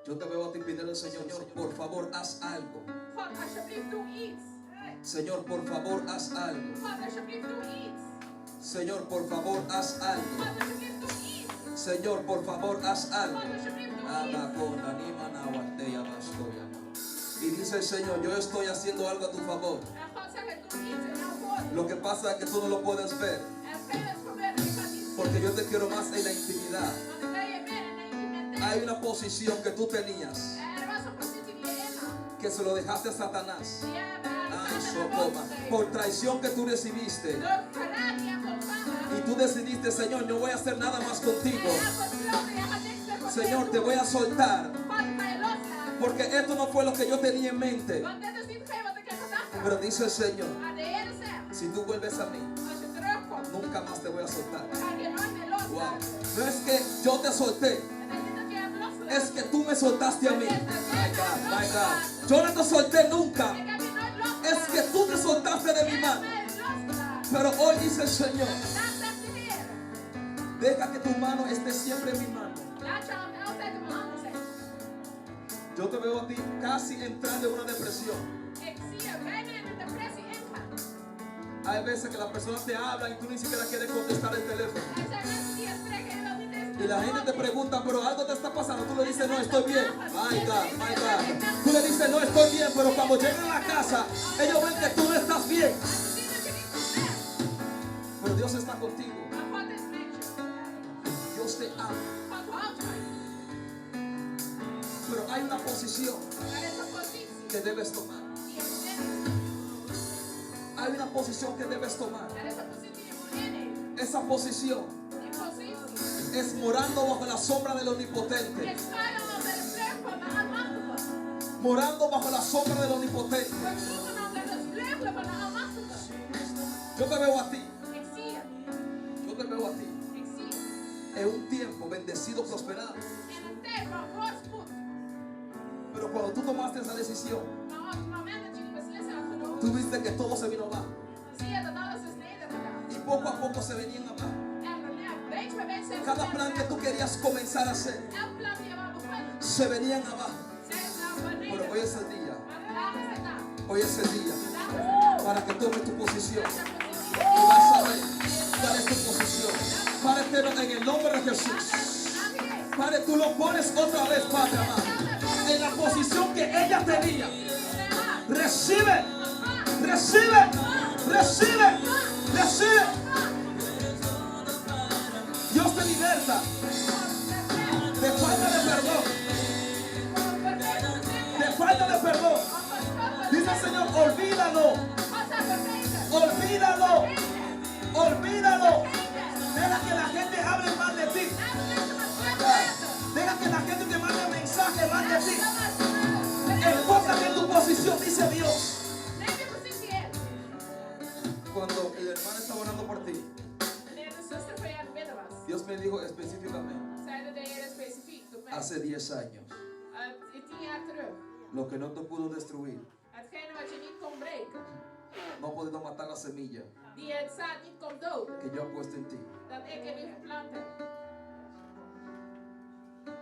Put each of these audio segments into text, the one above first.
Yo te veo a ti pidiendo al Señor, por favor, haz algo. God, alsjeblieft doe iets. Señor, por favor, haz algo. God, alsjeblieft doe iets. Señor, por favor, haz algo. God, alsjeblieft doe iets. Señor, por favor, haz algo. God, alsjeblieft doe iets. Y dice el Señor, yo estoy haciendo algo a tu favor. En God zegt, ik doe iets in jouw voordeel. Lo que pasa es que tú no lo puedes ver, En vele problemen, ik kan niet zien. porque yo te quiero más en la intimidad. Want ik wil je meer in de intimiteit. Hay una posición que tú tenías, Er was een positie die je innam. que se lo dejaste a Satanás. Die hebben Ay, Satan socoma. naar boven Por traición que tú recibiste. gegeven. Door verraad die je hebt ontvangen. Y tú decidiste, Señor, no voy a hacer nada más contigo. En je hebt besloten, je gaat niks meer voor Señor, mij te voy doen. a soltar, God, ik ga je loslaten. porque esto no fue lo que yo tenía en mente. Want dit is niet hetgeen wat ik in gedachten Pero had. dice el Señor, Maar de Heer zegt, si tú vuelves a mí, als je terugkomt, nunca más te voy a soltar. ga ik je nooit meer Wow. loslaten. No es que yo te solté, En het is niet dat je hem loslaat. es que tú me soltaste a mí. Het is dat jij My God, mij my God. loslaat. Yo no te solté nunca, Ik heb je nooit losgelaten. es que tú te soltaste de mi Jij hebt mano. mij losgelaten. Pero hoy dice el Señor, Vandaag zegt de Heer, deja que tu mano esté siempre en mi mano. laat je hand altijd in mijn handen zijn. Yo te veo a ti casi entrando en una depresión. Ik zie je bijna in een depressie ingaan. Hay veces que las personas te hablan y tú ni siquiera quieres contestar el teléfono. Er zijn mensen die je spreken en je wil niet eens Y la gente te pregunta, pero algo te está pasando. Tú le dices, no, estoy bien. My God, my God. Tú le dices, no, estoy bien, pero cuando llegan a la casa, ellos ven que tú no estás bien. Als ze zien dat je niet goed bent. Pero Dios está contigo. Maar God is met je. Dios te ama. God houdt van je. Pero hay una posición Er is een positie que debes tomar. die je moet innemen. Hay una posición que debes tomar. Er is een positie die je moet innemen. Esa posición Die positie es morando bajo la sombra del Omnipotente. is schuilen onder de vleugel van de Almachtige. Morando bajo la sombra del Omnipotente. Verzoeken onder de vleugelen van de Almachtige. Yo te veo a ti. Ik zie je. Yo te veo a ti. Ik zie je. En un tiempo bendecido, prosperado. In een tijd van voorspoed. Pero cuando tú tomaste esa decisión, Maar op het moment dat je die beslissing hebt genomen, tú viste que todo se vino abajo. dan zie je dat alles is nedergegaan. Y poco a poco se venían abajo. En beetje bij beetje zijn Cada plan que tú querías comenzar a hacer, elk plan die je wou beginnen, se venían abajo. zijn ze naar beneden. Pero hoy es el día. Maar vandaag is het dag. Hoy es el día Vandaag para que tomes tu posición. is het Y vas a ver cuál es tu posición. Párate en el nombre de Jesús. Padre, tú lo pones otra vez, Padre amado, en la posición que ella tenía. Recibe, recibe, recibe, recibe. Dios te liberta de falta de perdón, de falta de perdón. Dice el Señor, olvídalo, olvídalo, olvídalo. Deja que la gente hable mal de ti. Deja que la gente te mande mensajes mal de ti. Enfócate en tu posición, dice Dios. Cuando el hermano estaba orando por ti, Dios me dijo específicamente, hace 10 años, lo que no te pudo destruir, Hetgene wat je niet kon breken, no ha podido matar la semilla die het zaad niet kon doden, que yo he puesto en ti. dat ik in u geplant heb.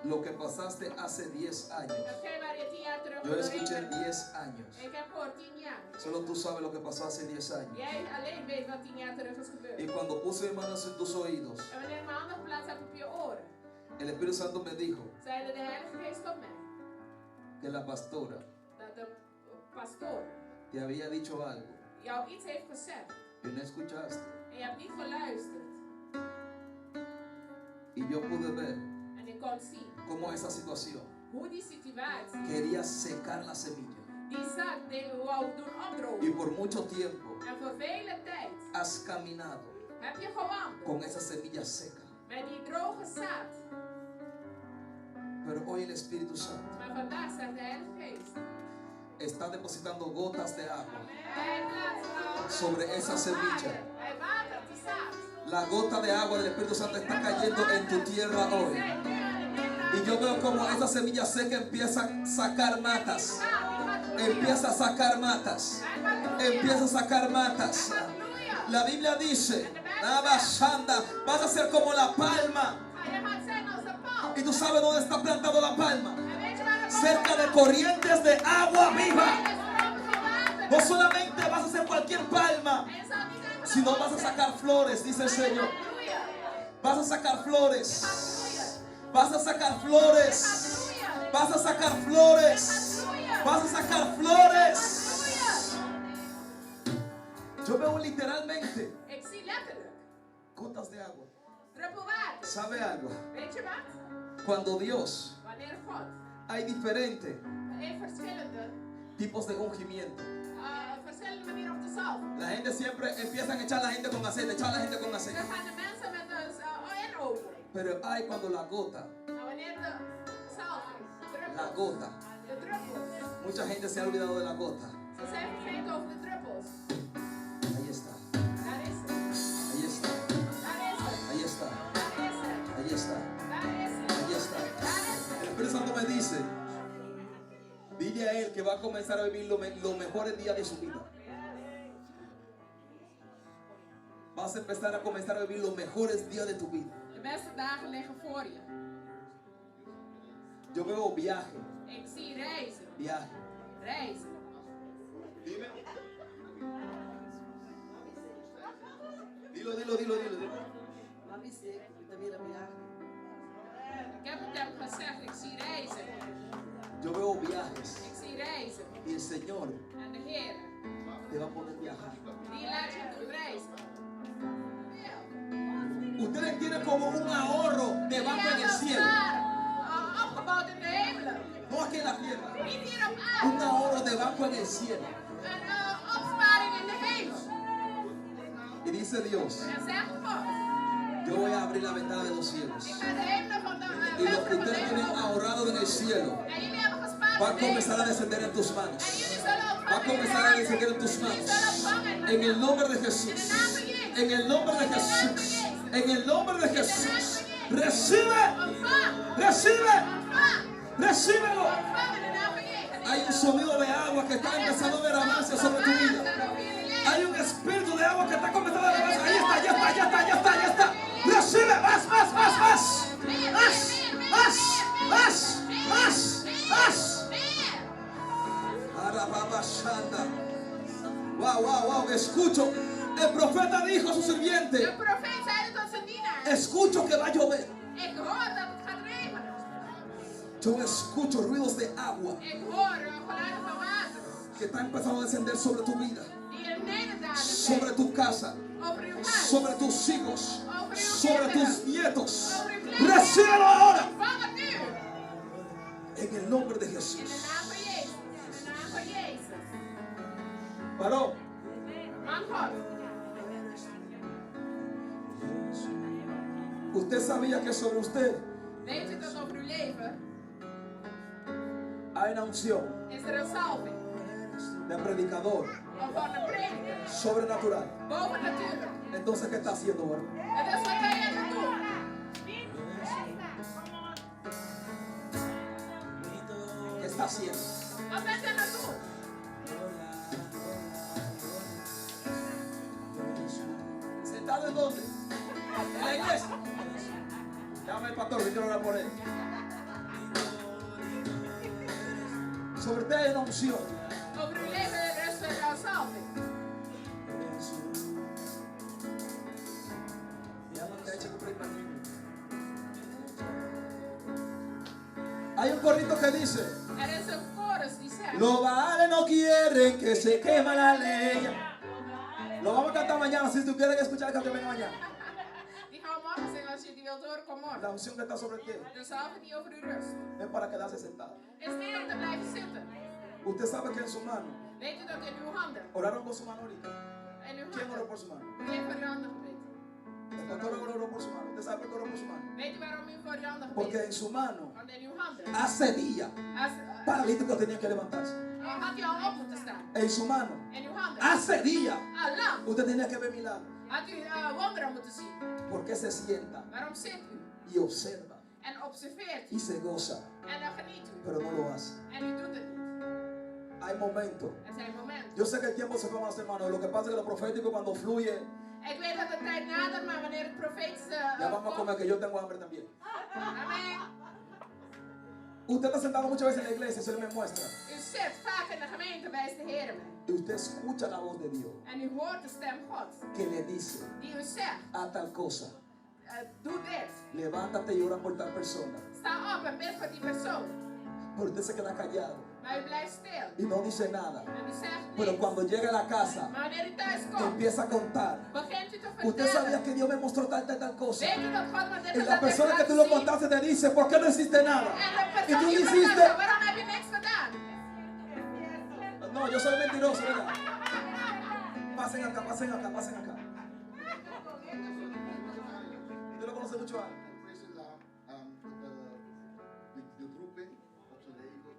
Lo que pasaste hace 10 años, Hetgeen waar je 10 jaar terug yo doorheen escuché bent. 10 años. Ik heb gehoord 10 jaar. Solo tú sabes lo que pasó hace 10 años. Jij alleen weet wat 10 jaar terug is gebeurd. Y cuando puse mi mano en tus oídos, En wanneer ik mijn handen geplaatst heb op je oren, el Espíritu Santo me dijo zeide de Heilige Geest tot mij que la pastora dat de pastoor te había dicho algo jou iets heeft gezegd y no escuchaste. en je hebt niet geluisterd. Y yo pude ver En ik kon zien cómo esa situación hoe die situatie, quería secar la semilla. die zaad wou doen Y opdrogen. por mucho tiempo En voor vele tijd has caminado heb je gewandeld con esa semilla seca. met die droge zaad. Pero hoy el Espíritu Santo Maar vandaag zegt de Heilige Geest, está depositando gotas de agua hij plaatst sobre esa semilla. Hij watert die zaad. La gota de agua del Espíritu Santo está cayendo en tu tierra hoy. Y yo veo como esa semilla seca empieza a sacar matas. Empieza a sacar matas. Empieza a sacar matas. La Biblia dice, vas a ser como la palma. Je gaat zijn als een paal. Y tú sabes dónde está plantado la palma. En weet je waar cerca de corrientes de agua viva. Stromen van water. No solamente vas a hacer cualquier palma, En je zal niet enkel sino vas a sacar flores, dice el Señor. Vas a sacar flores. Vas a sacar flores. Vas a sacar flores. Vas a sacar flores. Yo veo literalmente Ik zie letterlijk gotas de agua. druppel water. ¿Sabe algo? Weet je wat? Cuando Dios, Wanneer God hay diferentes in verschillende tipos de ungimiento. verschillende manieren om te salven. La gente siempre empieza a echar a la gente con aceite, echar a la gente con Dan aceite. gaan de mensen met de olie. Pero hay cuando la gota, Maar wanneer de salving, la druppels, gota. de druppels. Mucha gente se ha olvidado de la gota. Ze zijn vergeten over de druppels. Ahí está, Daar is het. ahí está, Daar is het. ahí está, Daar is het. ahí está, Daar is het. ahí está. Daar is het. El Espíritu Santo me dice, dile a él que va a comenzar a vivir los mejores días de su vida. Vas a empezar a comenzar a vivir los mejores días de tu vida. De beste dagen liggen voor je. Yo veo viaje, Ik zie reizen. viaje. Reizen. Dime. Dilo. Ik heb het hem gezegd, ik zie reizen. Yo veo viajes Ik zie reizen. y el Señor En de Heer, te va a poner a viajar. die laat je doen reizen. Ustedes tienen como un ahorro Die debajo en el hebben cielo, elkaar opgebouwd in de hemelen. no aquí en la tierra. Niet hier op Un aarde. ahorro debajo en el cielo. Een opsparing in de hemel. Y dice Dios, En zegt God, yo voy a abrir la ventana de los cielos. ik ga de hemelen van de Y lo que vensteren van de ustedes tienen hemel. ahorrado en el cielo En jullie hebben gespaard va a in de comenzar a hemel. descender en tus En manos. jullie zullen Va a ontvangen in de comenzar a handen. descender en tus Jullie manos. zullen ontvangen in En el de nombre de In de Jesús. naam van Jezus. En el nombre de Jesús. En el nombre de Jesús. Recibe. Ontvang. Recibe. Ontvang. Recíbelo. Ontvang in de naam van Jezus. Hay un sonido de agua que está empezando a derramarse sobre tu vida. Hay un espíritu de agua que está comenzando a derramarse. Ahí está, ya está, ya está, ya está, ya está. Recibe. Más. Wow. Escucho. El profeta dijo a su De sirviente, profeet zei tot zijn dienaar. escucho que va a llover. Ik hoor dat het gaat regenen. Yo escucho ruidos de agua Ik hoor geluiden van water. que están empezando a descender sobre tu vida, Die er nederdalen sobre zijn. tu casa, Over uw huis. sobre tus hijos, Over uw sobre kinderen. tus nietos. Over uw kinderen. Recíbelo ahora Ontvang het nu. en el nombre de In de Jesús. naam van Jezus. In de naam van Jezus. Varón, Man God. usted sabía que sobre usted Weet u dat over uw leven hay una unción is er een salving. de predicador Of van een prediker. sobrenatural. Bovennatuurlijk. Entonces, ¿qué está haciendo, varón? Het is wat wij aan het doen. ¿Qué está haciendo? Wat bent u aan het doen? ¿Sentado en dónde? En la iglesia. Llama al pastor, que quiero orar por él. Sobre usted hay una unción. Over uw leven rust een salving. Hay un corrito que dice: Er is een chorus die zegt. los Baales no quieren que se quema la leña. Lo vamos a cantar mañana. Si tú quieres escuchar, que venga mañana. Die gaan we morgen zingen als je die wilt horen, kom La morgen. unción que está sobre ti De salving die over u rust. es para quedarse sentado. Is niet om te blijven zitten. Usted sabe que en su mano, Weet u dat in uw handen. oraron con su mano ahorita. In uw ¿Quién oró handen. por su mano? Wie heeft voor uw handen gebeden? El pastor oró por su mano. Usted sabe por qué oró por su mano. Weet u waarom u voor uw handen Porque gebeden? en su mano, Want in uw handen. hace días, paralíticos tenían que levantarse. Had u al op moeten staan. En su mano, In uw handen. hace días, Al lang. usted tenía que ver milagros. Had u wonderen moeten zien. Porque se sienta Waarom zit u? y observa En observeert u. y se goza, En dan geniet u. pero no lo hace. En u doet het niet. Hay momentos. Er zijn momenten. Yo sé que el tiempo se fue más, hermano. Lo que pasa es que lo profético cuando fluye, Ik weet dat de tijd nadert, maar wanneer het profetische ya vamos a comer, que yo tengo hambre también. Amén. Usted está sentado muchas veces en la iglesia, se me muestra. U zit vaak in de gemeente, wijst de Heer mij. Y usted escucha la voz de Dios En u hoort de stem Gods. que le dice Die u zegt, a tal cosa. doe dit. Levántate y ora por tal persona. Sta op en bid voor die persoon. Pero usted se queda callado Maar u blijft stil. y no dice nada. En u zegt Pero niks. cuando llega a la casa, Maar wanneer u thuis komt, empieza a contar. begint u te Usted sabía vertellen. que Dios me mostró tal cosa. Weet u dat God me dit Y en la dat heeft persona que tú laten lo zien? contaste te dice, ¿por qué no hiciste nada? En de Y tú persoon die hiciste. vertelt, waarom heb je niks gedaan? No, yo soy mentiroso, ¿verdad? Pasen acá, pasen acá, pasen acá. Usted lo conoce mucho antes. Praise the Lord. De roeping op zijn leven.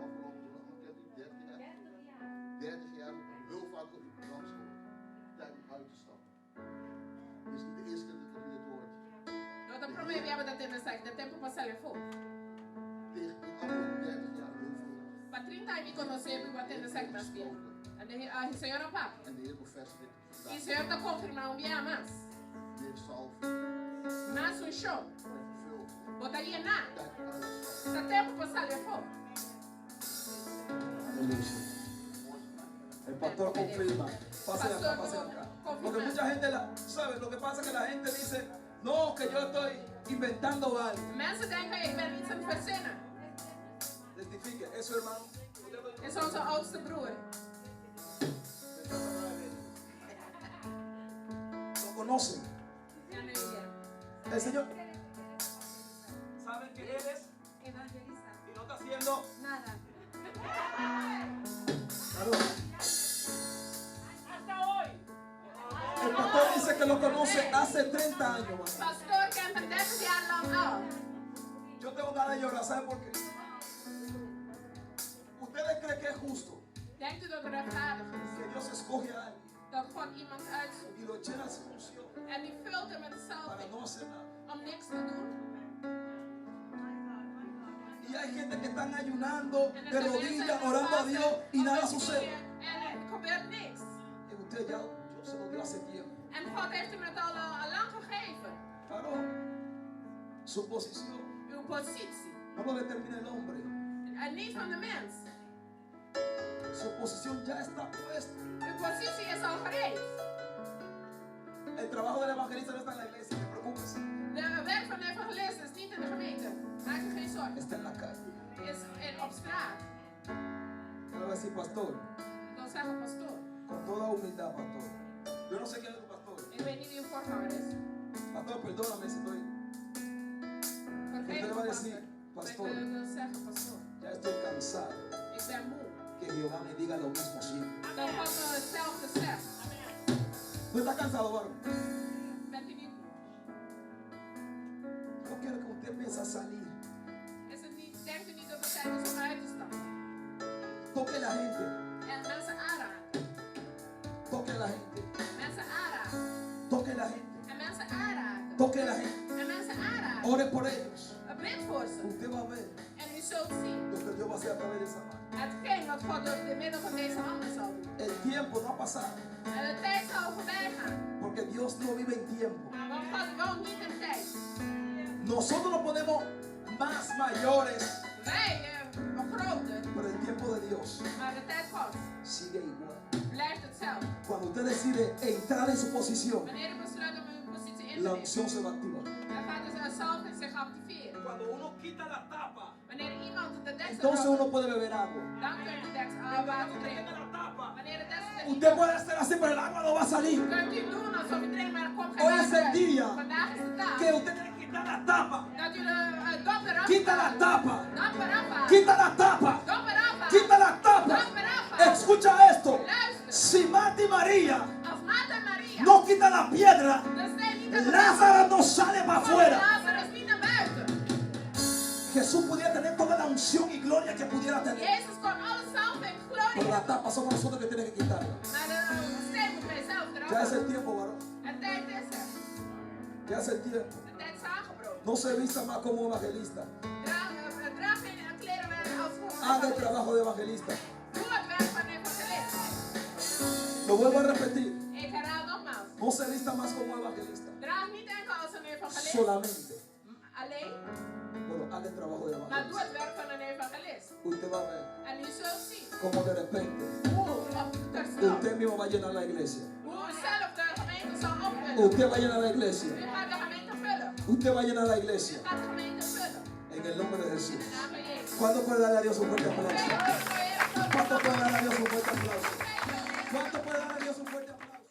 Afgelopen 30 jaar heel vaak op die brandschool. Tijd om uit te stappen. Het is niet de eerste keer dat ik dit hoort. No te prometo, vi hebben dat in de zaak. De tempo pasa el fuego. Tegen in afgelopen 30 jaar heel veel. Para 30 años conocí a wat in de zaak más bien. En de Señor no pa. En de Heer bevestigt Y vandaag. Señor te confirma un día más. Meer salve. Más un show. Veel Botaría nada. tijd om uit te stappen. Ese tempo pasa el fuego. El pastor confirma. Pasen acá, pasen acá. Porque mucha gente, ¿sabe? Lo que pasa es que la gente dice, no, que yo estoy inventando algo. Mensen denken, ik ben iets aan het verzinnen. Identifique eso, hermano. Is onze oudste broer. Lo conocen. Ja, nu hier. El Señor. ¿Saben que Él es? Evangelista. Y no está haciendo. Nada. Claro. El pastor dice que lo conoce hace 30 años. Man. Pastor kent hem 30 jaar lang al. Yo tengo ganas de llorar, ¿saben por qué? ¿Ustedes creen que es justo Denkt u dat het rechtvaardig is? que Dios escoge a alguien Dat God iemand uitzoekt. y lo llena de unción En die vult hem met de para salving. no hacer nada? Om niks te doen. Y hay gente que están ayunando En er de zijn mensen rodillas, die orando a vasten Dios y op nada hun sucede. knieën En er gebeurt niks. Y usted ya, Dios se lo dio hace tiempo. En God heeft hem het al lang gegeven. Claro, su posición Uw positie. no lo determina el hombre. En niet van de mens. Su posición ya está puesta. Uw positie is al gereed. El trabajo del evangelista no está en la iglesia, no te preocupes. De werk van de evangelist is niet in de gemeente. Maak je geen zorgen. Está en la calle. Is op straat. Yo le voy a decir, pastor, Ik wil zeggen, pastoor. con toda humildad, pastor. Yo no sé quién es tu pastor. Ik weet niet wie uw voorganger is. Pastor, perdóname si estoy. Vergeef Usted le me, va a pastor. decir, Maar ik pastor, wil zeggen, pastoor. ya estoy cansado Ik ben moe. que Jehová me diga lo mismo siempre. Dat God me hetzelfde zegt. ¿No está cansado, varón? Bent u niet moe? Yo quiero que usted empiece a salir. Is het niet, denkt u niet dat het tijd is om uit te stappen? Toque la gente. En mensen aanraken. Toque la gente. Mensen aanraken. Toque la gente. En mensen aanraken. Toque la gente. En mensen aanraken. Ore por ellos. Bid voor ze. Usted va a ver En u zult zien. lo que Dios va a hacer a través de esa mano. Hetgeen wat God door de middel van deze handen zal doen. El tiempo no ha pasado. En de tijd zal voorbij gaan. Porque Dios no vive en tiempo. Want God woont niet in tijd. Nosotros nos ponemos más mayores. Wij groter. Pero el tiempo de Dios Maar de tijd Gods sigue igual. blijft hetzelfde. Cuando usted decide entrar en su posición, Wanneer u besluit om uw positie in te la nemen, unción se va a activar. dan gaat dus een salving zich activeren. Cuando uno quita la tapa, Wanneer iemand de deksel entonces erop- uno puede beber agua. dan kun je de deksel water drinken. Wanneer de deksel er niet Usted puede hacer así, pero el agua no va a salir. kunt u doen alsof u drinkt, maar er komt Hoy geen es water el uit. día Vandaag is de dag que usted tiene que quitar la tapa. dat u de dop eraf Quita la haalt. tapa. Dop eraf haalt. Quita la tapa. Dop eraf haalt. Quita la tapa. Dop eraf haalt. Escucha esto. Luister. Si Marta y María Als Martha en Maria no quitan la piedra, dan steen niet aan de Lázaro no sale para afuera. Lazarus niet naar buiten. Jesús pudiera tener toda la unción y gloria que pudiera tener. Jezus kon alle salving, Pero glorie. la tapa somos nosotros que tenemos que quitarla. Maar de steen moet wij zelf eraf Ya es el halen. tiempo, varón. Het tijd is er. Ya es el tiempo. De tijd is aangebroken. No se vista más como evangelista. Draag geen kleren meer als Haga el trabajo de evangelista. Doe het werk van evangelist. Lo vuelvo a repetir. Ik herhaal nogmaals. No se vista más como evangelista. Draag niet enkel als een evangelist. Solamente. Alleen, Pero haga el trabajo de evangelista. Maar doe het werk van een evangelist. usted va a ver En u zult zien cómo de repente hoe terstond usted mismo va a llenar la iglesia. hoe u zelf de gemeente zal opvullen. Usted va a llenar la iglesia. U gaat de gemeente vullen. Usted va a llenar la U iglesia. gaat de gemeente vullen. En el nombre de Jesús. In de naam van Jezus. ¿Cuánto puede darle a Dios un fuerte aplauso? Wij horen voor Heer. ¿Cuánto puede darle a Dios un fuerte aplauso? ¿Cuánto puede darle